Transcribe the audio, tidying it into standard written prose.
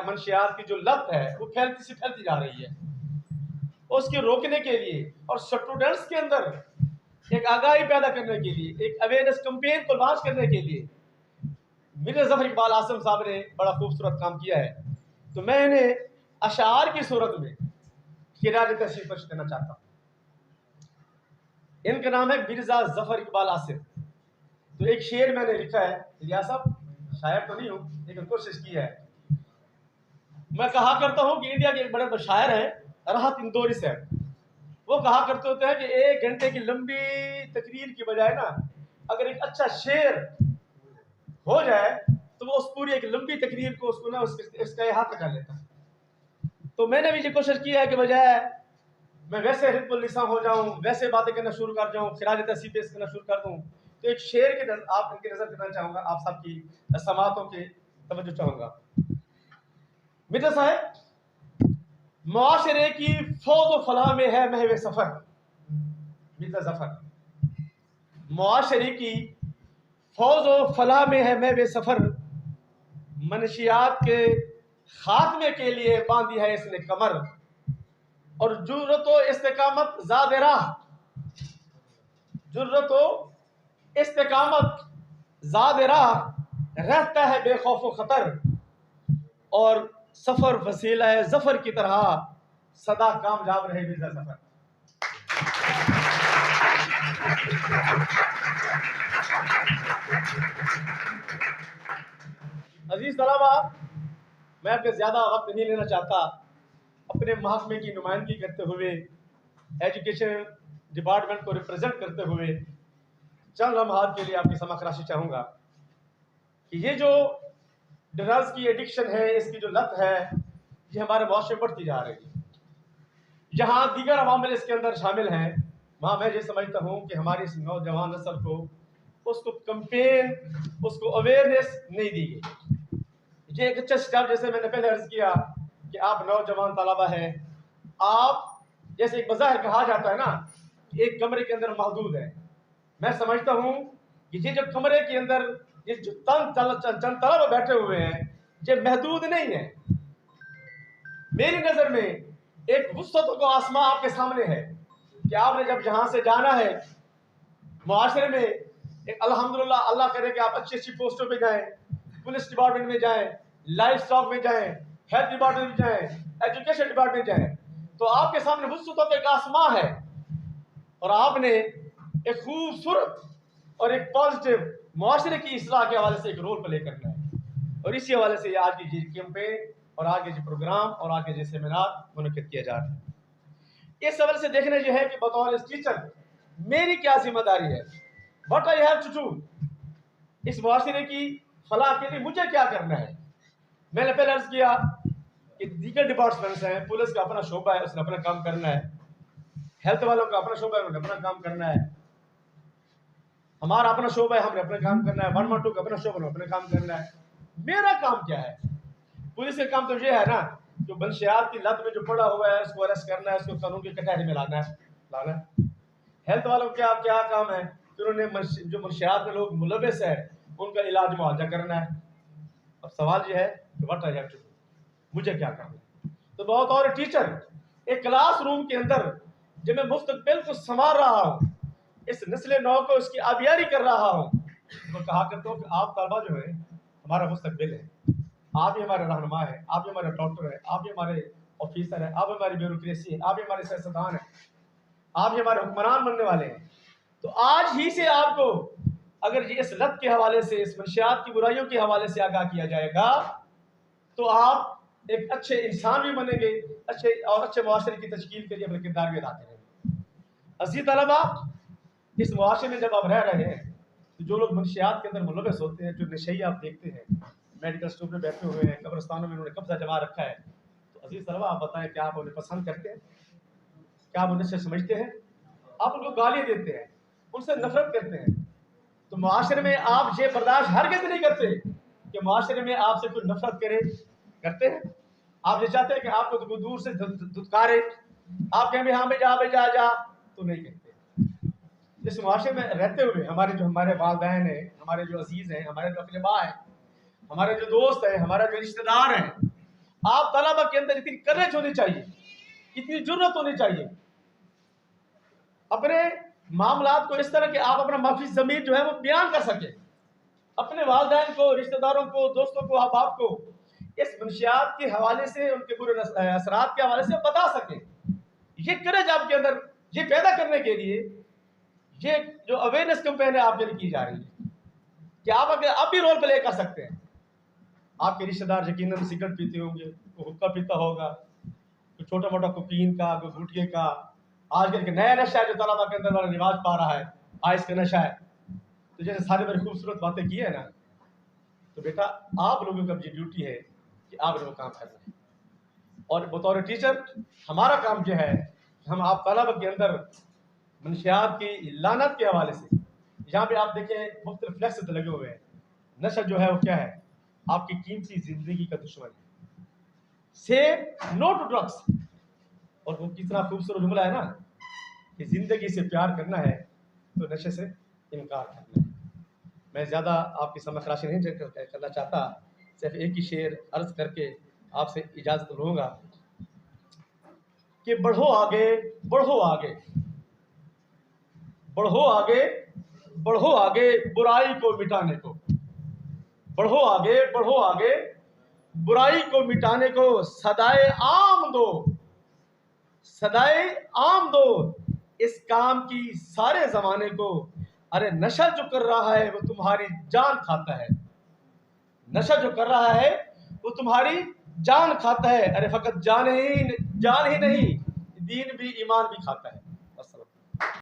منشیات کی جو لت ہے وہ پھیلتی جا رہی ہے، اس کے روکنے کے لیے اور اسٹوڈنٹس کے اندر ایک آگاہی پیدا کرنے کے لیے، ایک اویئرنیس کمپین کو لانچ کرنے کے لیے مرزا ظفر اقبال عاصم صاحب نے بڑا خوبصورت کام کیا ہے. تو میں انہیں اشعار کی صورت میں خراج تحسین پیش کرنا چاہتا ہوں. ان کا نام ہے مرزا ظفر اقبال عاصم. تو ایک شعر میں نے لکھا ہے، الیاس صاحب شاعر تو نہیں ہوں لیکن کوشش کی ہے. میں کہا کرتا ہوں کہ انڈیا کے ایک بڑے شاعر ہیں راحت اندوری صاحب، وہ کہا کرتے ہوتے ہیں کہ 1 گھنٹے کی لمبی تقریر کی بجائے نا اگر ایک اچھا شعر ہو جائے تو وہ اس پوری ایک لمبی تقریر کو اس کا احاطہ کر لیتا ہے. تو میں نے بھی یہ کوشش کی ہے کہ بجائے میں ویسے حزب اللسان ہو جاؤں، ویسے باتیں کرنا شروع کر جاؤں، خراج تحسین پیش کرنا شروع کر دوں، تو ایک شعر کے آپ ان کی نظر دینا چاہوں گا، آپ سب کی سماعتوں کی توجہ چاہوں گا. مرزا صاحب، معاشرے کی فوز و فلاح میں ہے محو سفر. مرزا ظفر، معاشرے کی فوز و فلاح میں ہے محو سفر، منشیات کے خاتمے کے لیے باندھی ہے اس نے کمر، اور جرت و استقامت زاد راہ، جرت و استقامت زاد راہ رہتا ہے بے خوف و خطر، اور سفر وسیلہ ظفر کی طرح سدا کامیاب رہے مرزا ظفر. عزیز طلبہ، میں آپ کے زیادہ وقت نہیں لینا چاہتا. اپنے محکمے کی نمائندگی کرتے ہوئے، ایجوکیشن ڈپارٹمنٹ کو ریپرزینٹ کرتے ہوئے چند لمحات کے لیے آپ کی سماعت راشی چاہوں گا کہ یہ جو ڈرگز کی ایڈکشن ہے، اس کی جو لت ہے، یہ ہمارے معاشرے میں بڑھتی جا رہی ہے. جہاں دیگر عوامل اس کے اندر شامل ہیں، وہاں میں یہ سمجھتا ہوں کہ ہماری اس نوجوان نسل کو اس کو کمپین، اس کو اویئرنیس نہیں دی گئی. یہ ایک اچھا اسٹیپ، جیسے میں نے پہلے عرض کیا کہ آپ نوجوان طلبہ ہیں، آپ جیسے ایک بظاہر کہا جاتا ہے نا ایک کمرے کے اندر محدود ہے. میں سمجھتا ہوں کہ یہ جو کمرے کے اندر یہ جو چند طلبہ بیٹھے ہوئے ہیں یہ محدود نہیں ہے. میری نظر میں ایک وسعت کو آسمان آپ کے سامنے ہے کہ آپ نے جب جہاں سے جانا ہے معاشرے میں، ایک الحمدللہ اللہ کرے کہ آپ اچھی اچھی پوسٹوں پہ جائیں، پولیس ڈپارٹمنٹ میں جائیں، لائف اسٹاک میں جائیں، ہیلتھ ڈپارٹمنٹ میں جائیں، ایجوکیشن ڈپارٹمنٹ میں جائیں، تو آپ کے سامنے وسعتوں کا ایک آسمان ہے، اور آپ نے ایک خوبصورت اور ایک پازیٹیو معاشرے کی اصلاح کے حوالے سے ایک رول پلے کرنا ہے. اور اسی حوالے سے یہ آج کی جی کیمپین اور آگے جو پروگرام اور آگے جو سیمینار منعقد کیا جا رہا ہے، اس حوالے سے دیکھنا یہ ہے کہ بطور ٹیچر میری کیا ذمہ داری ہے. What I have to do, اس معاشرے کی فلاح کے لیے مجھے کیا کرنا ہے. میں نے پہلے عرض کیا کہ دیگر ڈپارٹمنٹس ہیں، پولیس کا اپنا شعبہ ہے، اس نے اپنا کام کرنا ہے، ہیلتھ والوں کا اپنا شعبہ ہے، انہوں نے اپنا کام کرنا ہے، ہمارا اپنا شعبہ ہے، ہم نے اپنا کام کرنا ہے، 112 کا اپنا شعبہ ہے، اپنا کام کرنا ہے. میرا کام کیا ہے؟ پولیس کا کام تو یہ ہے نا جو منشیات کی لت میں جو پڑا ہوا ہے اس کو اریسٹ کرنا ہے، اس کو قانون کی کٹہری میں لانا ہے. ہیلتھ والوں کا کیا کام ہے کہ انہوں نے جو منشیات میں لوگ ملوث ہیں ان کا علاج معالجہ کرنا ہے. اب سوال یہ ہے کہ what I have to do, مجھے کیا کرنا ہے. تو بہت اور ٹیچر ایک کلاس روم کے اندر جب میں مستقبل کو سنوار رہا ہوں، اس نسل نو کو اس کی آبیاری کر رہا ہوں، تو کہا کرتا ہوں کہ آپ طلبا جو ہے ہمارا مستقبل ہے، آپ ہی ہمارے رہنما ہیں، آپ ہی ہمارے ڈاکٹر ہیں، آپ ہی ہمارے آفیسر ہیں، آپ ہماری بیوروکریسی ہے، آپ ہی ہمارے سیاستدان ہیں، آپ ہی ہمارے حکمران بننے والے ہیں. تو آج ہی سے آپ کو اگر یہ اس لت کے حوالے سے، اس منشیات کی برائیوں کے حوالے سے آگاہ کیا جائے گا تو آپ ایک اچھے انسان بھی بنیں گے، اچھے معاشرے کی تشکیل کے لیے اپنے کردار بھی ادا کریں گے. عزیز طلبہ، اس معاشرے میں جب آپ رہ رہے ہیں تو جو لوگ منشیات کے اندر ملوث ہوتے ہیں، جو نشئی آپ دیکھتے ہیں میڈیکل اسٹور میں بیٹھے ہوئے ہیں، قبرستانوں میں انہوں نے قبضہ جما رکھا ہے، تو عزیز طلبہ آپ بتائیں کیا آپ انہیں پسند کرتے ہیں؟ کیا آپ انہیں سے سمجھتے ہیں؟ آپ ان کو گالیاں دیتے ہیں، ان سے نفرت کرتے ہیں. تو معاشرے میں آپ یہ برداشت ہرگز نہیں کرتے کہ معاشرے میں آپ سے کوئی نفرت کرتے ہیں. آپ یہ چاہتے ہیں کہ آپ کو دور سے دھتکارے، آپ کہیں ہاں بھائی جا تو نہیں کہتے. اس معاشرے میں رہتے ہوئے ہمارے والدین ہیں، ہمارے جو عزیز ہیں، ہمارے جو اقرباء ہیں، ہمارے جو دوست ہیں، ہمارے جو رشتہ دار ہیں، طلبہ کے اندر اتنی کریج ہونی چاہیے، اتنی جرت ہونی چاہیے اپنے معاملات کو اس طرح کہ آپ اپنا معافی ضمیر جو ہے وہ بیان کر سکیں، اپنے والدین کو، رشتہ داروں کو، دوستوں کو، احباب کو اس منشیات کے حوالے سے، ان کے برے اثرات کے حوالے سے بتا سکیں۔ یہ کریج آپ کے اندر یہ پیدا کرنے کے لیے یہ جو اویئرنیس کیمپین ہے آپ کے لیے کی جا رہی ہے کہ آپ اگر اب بھی رول پلے کر سکتے ہیں۔ آپ کے رشتہ دار یقیناً سگریٹ پیتے ہوں گے، کوئی حقہ پیتا ہوگا، کوئی چھوٹا موٹا کوکین کا، کوئی گٹکے کا، آج کل کے نیا نشہ ہے جو طلبہ کے اندر بڑا رواج پا رہا ہے، آئس کا نشہ ہے۔ تو جیسے سارے بڑی خوبصورت باتیں کی ہیں نا، تو بیٹا آپ لوگوں کا یہ ڈیوٹی ہے کہ آپ لوگوں کو کام کرنا ہے، اور بطور ٹیچر ہمارا کام یہ ہے کہ ہم آپ طلبہ کے اندر منشیات کی لعنت کے حوالے سے، یہاں پہ آپ دیکھیں مختلف فلیکسز لگے ہوئے ہیں۔ نشہ جو ہے وہ کیا ہے؟ آپ کی قیمتی زندگی کا دشمن ہے۔ سے نو ٹو ڈرگس، اور وہ کتنا خوبصورت جملہ ہے نا کہ زندگی سے پیار کرنا ہے تو نشے سے انکار کرنا ہے۔ میں زیادہ آپ کی سمجھ خراشی نہیں کرنا چاہتا، صرف ایک ہی شعر عرض کر کے آپ سے اجازت لوں گا کہ بڑھو آگے، بڑھو آگے، بڑھو آگے، بڑھو آگے برائی کو مٹانے کو، بڑھو آگے، بڑھو آگے برائی کو مٹانے کو، صدائے عام دو، صدائے عام دو اس کام کی سارے زمانے کو۔ ارے نشہ جو کر رہا ہے وہ تمہاری جان کھاتا ہے، نشہ جو کر رہا ہے وہ تمہاری جان کھاتا ہے۔ ارے فقط جان ہی نہیں، دین بھی ایمان بھی کھاتا ہے۔